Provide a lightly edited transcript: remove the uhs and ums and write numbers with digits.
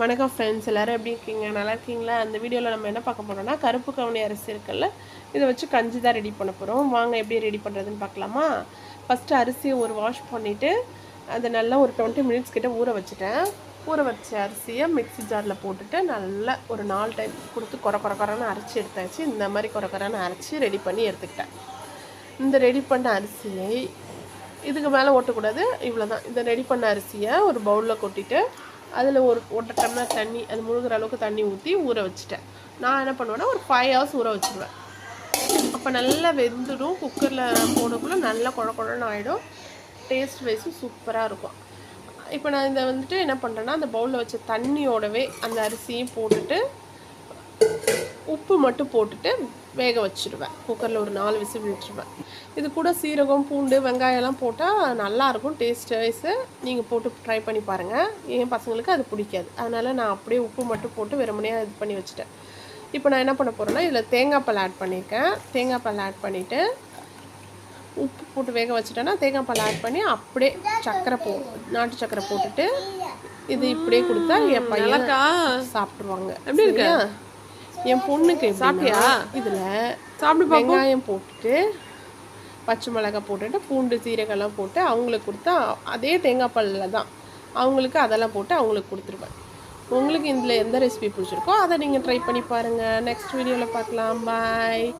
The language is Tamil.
வணக்கம் ஃப்ரெண்ட்ஸ், எல்லோரும் எப்படி இருக்கீங்க? நல்லா இருக்கீங்களா? அந்த வீடியோவில் நம்ம என்ன பார்க்க போகிறோம்னா, கருப்பு கவுனி அரிசி இருக்குல்ல, இதை வச்சு கஞ்சி தான் ரெடி பண்ண போகிறோம். வாங்க எப்படி ரெடி பண்ணுறதுன்னு பார்க்கலாமா? ஃபஸ்ட்டு அரிசியை ஒரு வாஷ் பண்ணிவிட்டு அதை நல்லா ஒரு 20 மினிட்ஸ் கிட்ட ஊற வச்சுட்டேன். ஊற வச்ச அரிசியை மிக்ஸி ஜாரில் போட்டுட்டு நல்லா ஒரு 4 டைம் கொடுத்து கொரன்னு அரைச்சி எடுத்தாச்சு. இந்த மாதிரி கொரன்னு அரைச்சி ரெடி பண்ணி எடுத்துக்கிட்டேன். இந்த ரெடி பண்ண அரிசியை இதுக்கு மேலே ஓட்டக்கூடாது, இவ்வளோ தான். இந்த ரெடி பண்ண அரிசியை ஒரு பவுலில் கொட்டிட்டு அதில் ஒரு 1 டம்ளர் தண்ணி, அது முழுகிற அளவுக்கு தண்ணி ஊற்றி ஊற வச்சுட்டேன். நான் என்ன பண்ணுவேன்னா ஒரு 5 ஹவர்ஸ் ஊற வச்சுருவேன். அப்போ நல்லா வெந்துடும். குக்கரில் போடக்குள்ளே நல்லா குழன்னு ஆகிடும். டேஸ்ட் வைஸும் சூப்பராக இருக்கும். இப்போ நான் இதை வந்துட்டு என்ன பண்ணுறேன்னா, அந்த பவுலில் வச்ச தண்ணியோடவே அந்த அரிசியும் போட்டுட்டு உப்பு மட்டும் போட்டுட்டு வேக வச்சுருவேன். குக்கரில் ஒரு 4 விசில் விட்டுருவேன். இது கூட சீரகம், பூண்டு, வெங்காயம்லாம் போட்டால் நல்லாயிருக்கும். டேஸ்ட் வைஸு நீங்கள் போட்டு ட்ரை பண்ணி பாருங்கள். என் பசங்களுக்கு அது பிடிக்காது, அதனால் நான் அப்படியே உப்பு மட்டும் போட்டு வெறுமனையாக இது பண்ணி வச்சுட்டேன். இப்போ நான் என்ன பண்ண போகிறேன்னா, இதில் தேங்காய் பால் ஆட் பண்ணியிருக்கேன். தேங்காய் பால் ஆட் பண்ணிவிட்டு உப்பு போட்டு வேக வச்சுட்டேன்னா தேங்காய் பால் ஆட் பண்ணி அப்படியே நாட்டு சக்கரை போட்டுட்டு இது இப்படியே கொடுத்தா என் பையன் சாப்பிட்ருவாங்க. எப்படி இருக்கா? என் பொண்ணுக்கு சாப்பிட்டியா? இதில் வெங்காயம் போட்டுட்டு பச்சை மிளகாய் போட்டுட்டு பூண்டு சீரகெல்லாம் போட்டு அவங்களுக்கு கொடுத்தா அதே தேங்காய் பாலில் தான் அவங்களுக்கு அதெல்லாம் போட்டு அவங்களுக்கு கொடுத்துருவேன். உங்களுக்கு இதில் எந்த ரெசிபி பிடிச்சிருக்கோ அதை நீங்கள் ட்ரை பண்ணி பாருங்கள். நெக்ஸ்ட் வீடியோவில் பார்க்கலாம். பாய்.